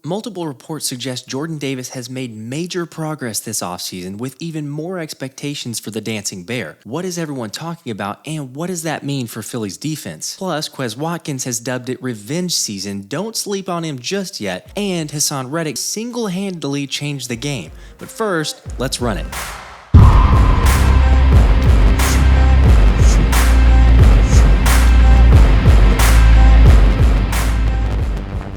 Multiple reports suggest Jordan Davis has made major progress this offseason with even more expectations for the Dancing Bear. What is everyone talking about, and what does that mean for Philly's defense? Plus, Quez Watkins has dubbed it Revenge Season, don't sleep on him just yet, and Reddick single-handedly changed the game. But first, let's run it.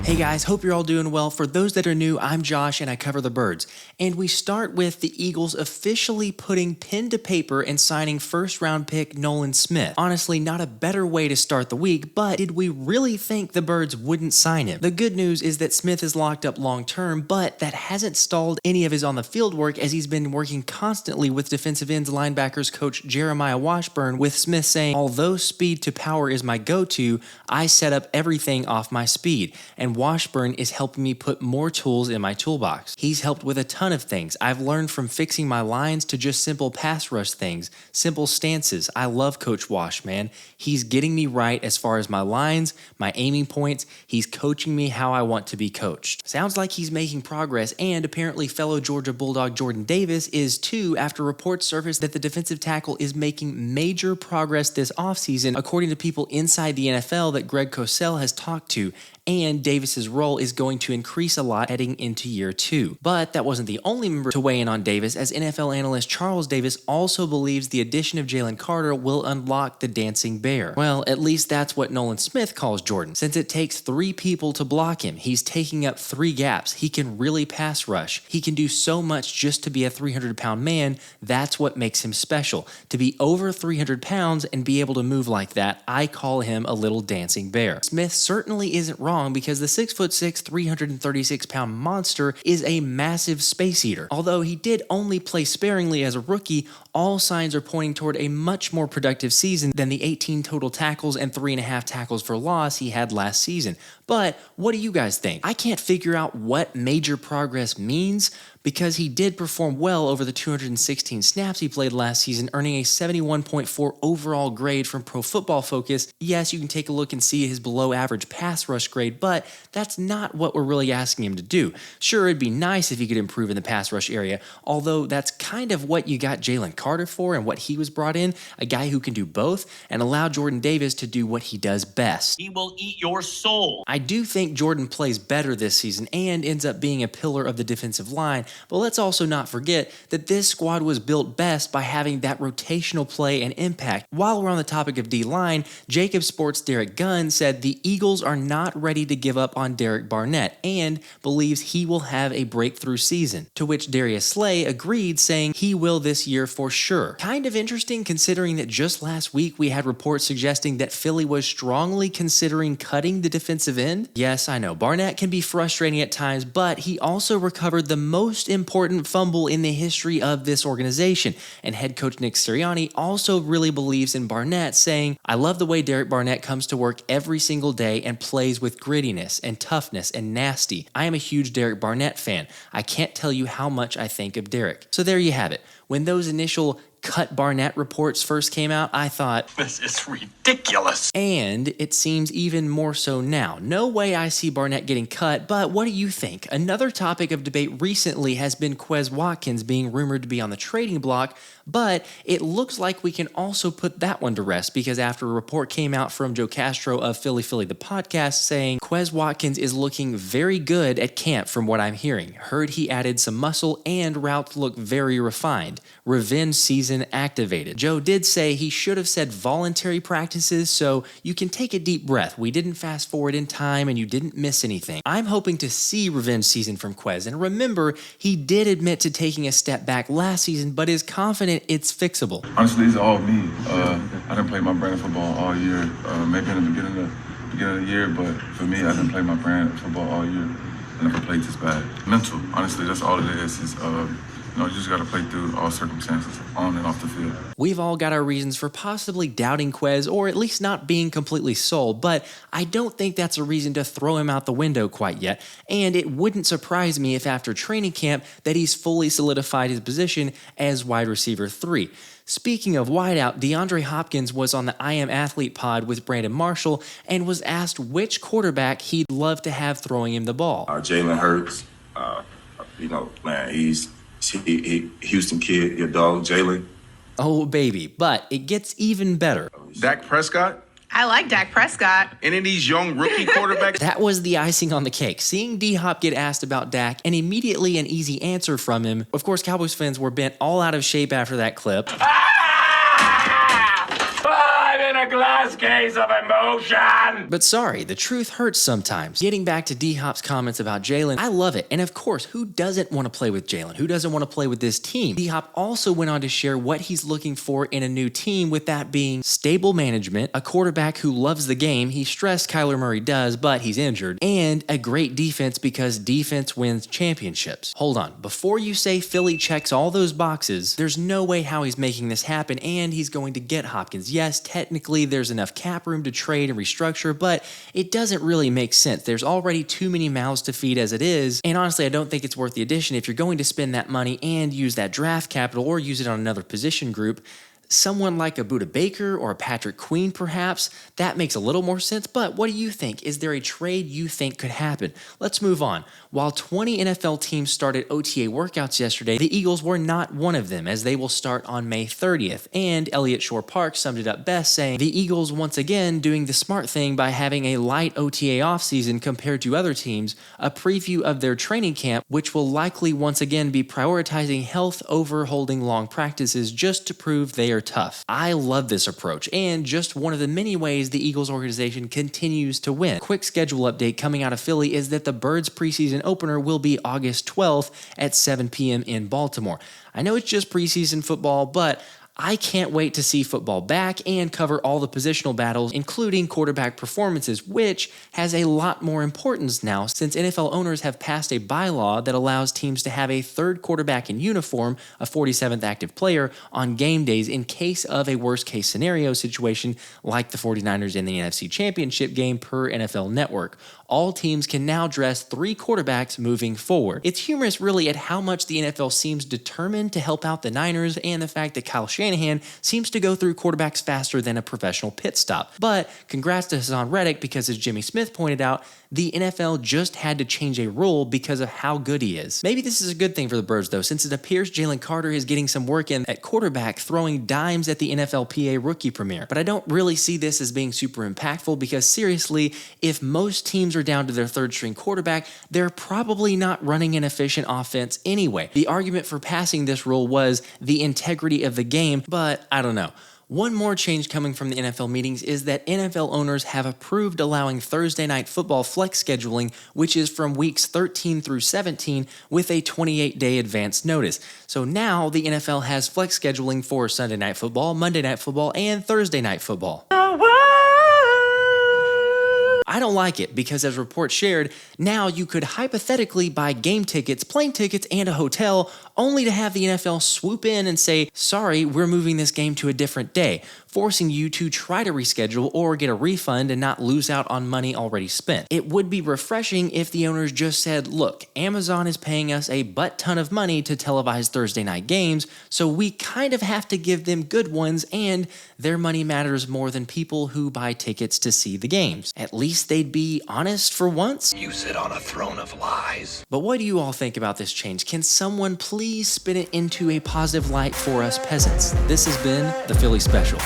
Hey guys, hope you're all doing well. For those that are new, I'm Josh and I cover the birds. And we start with the Eagles officially putting pen to paper and signing first-round pick Nolan Smith. Honestly, not a better way to start the week, but did we really think the birds wouldn't sign him? The good news is that Smith is locked up long-term, but that hasn't stalled any of his on-the-field work as he's been working constantly with defensive ends linebackers coach Jeremiah Washburn, with Smith saying, although speed to power is my go-to, I set up everything off my speed. And Washburn is helping me put more tools in my toolbox. He's helped with a ton of things. I've learned from fixing my lines to just simple pass rush things, simple stances. I love Coach Wash, man. He's getting me right as far as my lines, my aiming points. He's coaching me how I want to be coached. Sounds like he's making progress, and apparently fellow Georgia Bulldog Jordan Davis is too, after reports surfaced that the defensive tackle is making major progress this offseason, according to people inside the NFL that Greg Cosell has talked to. And Davis's role is going to increase a lot heading into year 2. But that wasn't the only member to weigh in on Davis, as NFL analyst Charles Davis also believes the addition of Jalen Carter will unlock the Dancing Bear. Well, at least that's what Nolan Smith calls Jordan. Since it takes 3 people to block him, he's taking up 3 gaps. He can really pass rush. He can do so much just to be a 300-pound man. That's what makes him special. To be over 300 pounds and be able to move like that, I call him a little Dancing Bear. Smith certainly isn't wrong, because the 6'6", 336-pound monster is a massive space eater. Although he did only play sparingly as a rookie, all signs are pointing toward a much more productive season than the 18 total tackles and 3.5 tackles for loss he had last season. But what do you guys think? I can't figure out what major progress means, because he did perform well over the 216 snaps he played last season, earning a 71.4 overall grade from Pro Football Focus. Yes, you can take a look and see his below-average pass rush grade, but that's not what we're really asking him to do. Sure, it'd be nice if he could improve in the pass rush area, although that's kind of what you got Jalen Carter for and what he was brought in, a guy who can do both, and allow Jordan Davis to do what he does best. He will eat your soul. I do think Jordan plays better this season and ends up being a pillar of the defensive line, but let's also not forget that this squad was built best by having that rotational play and impact. While we're on the topic of D-line, Jacob Sports' Derek Gunn said the Eagles are not ready to give up on Derek Barnett and believes he will have a breakthrough season, to which Darius Slay agreed, saying he will this year for sure. Kind of interesting considering that just last week we had reports suggesting that Philly was strongly considering cutting the defensive end. Yes, I know, Barnett can be frustrating at times, but he also recovered the most important fumble in the history of this organization. And head coach Nick Sirianni also really believes in Barnett, saying, I love the way Derek Barnett comes to work every single day and plays with grittiness and toughness and nasty. I am a huge Derek Barnett fan. I can't tell you how much I think of Derek. So there you have it. When those initial cut Barnett reports first came out, I thought, this is ridiculous. And it seems even more so now. No way I see Barnett getting cut, but what do you think? Another topic of debate recently has been Quez Watkins being rumored to be on the trading block, but it looks like we can also put that one to rest, because after a report came out from Joe Castro of Philly the podcast saying Quez Watkins is looking very good at camp from what I'm hearing. Heard he added some muscle and routes look very refined. Revenge season activated. Joe did say he should have said voluntary practices, so you can take a deep breath. We didn't fast forward in time and you didn't miss anything. I'm hoping to see revenge season from Quez, and remember, he did admit to taking a step back last season, but is confident it's fixable. Honestly, it's all me. I didn't play my brand of football all year. Maybe in the beginning of the year, but for me, I didn't play my brand of football all year. I never played this bad. Mental, honestly, that's all it is You just got to play through all circumstances, on and off the field. We've all got our reasons for possibly doubting Quez, or at least not being completely sold, but I don't think that's a reason to throw him out the window quite yet, and it wouldn't surprise me if after training camp that he's fully solidified his position as wide receiver 3. Speaking of wideout, DeAndre Hopkins was on the I Am Athlete pod with Brandon Marshall and was asked which quarterback he'd love to have throwing him the ball. Jalen Hurts, man, he's Houston kid, your dog, Jalen. Oh, baby, but it gets even better. Dak Prescott? I like Dak Prescott. Any of these young rookie quarterbacks? That was the icing on the cake. Seeing D-Hop get asked about Dak and immediately an easy answer from him. Of course, Cowboys fans were bent all out of shape after that clip. I'm in a glass case of emotion. But sorry, the truth hurts sometimes. Getting back to D-Hop's comments about Jalen, I love it. And of course, who doesn't want to play with Jalen? Who doesn't want to play with this team? D-Hop also went on to share what he's looking for in a new team, with that being stable management, a quarterback who loves the game. He stressed Kyler Murray does, but he's injured, and a great defense because defense wins championships. Hold on, before you say Philly checks all those boxes, there's no way Howie's making this happen, and he's going to get Hopkins. Yes, technically there's enough cap room to trade and restructure, but it doesn't really make sense. There's already too many mouths to feed as it is, and honestly, I don't think it's worth the addition if you're going to spend that money and use that draft capital or use it on another position group. Someone like a Budda Baker or a Patrick Queen, perhaps, that makes a little more sense. But what do you think? Is there a trade you think could happen? Let's move on. While 20 NFL teams started OTA workouts yesterday, the Eagles were not one of them, as they will start on May 30th. And Elliott Shore-Park summed it up best, saying, the Eagles once again doing the smart thing by having a light OTA offseason compared to other teams, a preview of their training camp, which will likely once again be prioritizing health over holding long practices just to prove they are tough. I love this approach, and just one of the many ways the Eagles organization continues to win. Quick schedule update coming out of Philly is that the Birds preseason opener will be August 12th at 7 p.m. in Baltimore. I know it's just preseason football, but I can't wait to see football back and cover all the positional battles, including quarterback performances, which has a lot more importance now since NFL owners have passed a bylaw that allows teams to have a third quarterback in uniform, a 47th active player, on game days in case of a worst-case scenario situation like the 49ers in the NFC Championship game per NFL Network. All teams can now dress 3 quarterbacks moving forward. It's humorous really at how much the NFL seems determined to help out the Niners and the fact that Kyle Shanahan seems to go through quarterbacks faster than a professional pit stop. But congrats to Haason Reddick because, as Jimmy Smith pointed out, the NFL just had to change a rule because of how good he is. Maybe this is a good thing for the Birds though, since it appears Jalen Carter is getting some work in at quarterback, throwing dimes at the NFLPA rookie premiere. But I don't really see this as being super impactful because seriously, if most teams are down to their third string quarterback, they're probably not running an efficient offense anyway. The argument for passing this rule was the integrity of the game, but I don't know. One more change coming from the NFL meetings is that NFL owners have approved allowing Thursday Night Football flex scheduling, which is from weeks 13 through 17 with a 28-day advance notice. So now the NFL has flex scheduling for Sunday Night Football, Monday Night Football, and Thursday Night Football. I don't like it because, as reports shared, now you could hypothetically buy game tickets, plane tickets, and a hotel only to have the NFL swoop in and say, sorry, we're moving this game to a different day, forcing you to try to reschedule or get a refund and not lose out on money already spent. It would be refreshing if the owners just said, look, Amazon is paying us a butt ton of money to televise Thursday night games, so we kind of have to give them good ones, and their money matters more than people who buy tickets to see the games. At least they'd be honest for once. You sit on a throne of lies. But what do you all think about this change? Can someone please spin it into a positive light for us peasants? This has been the Philly Special.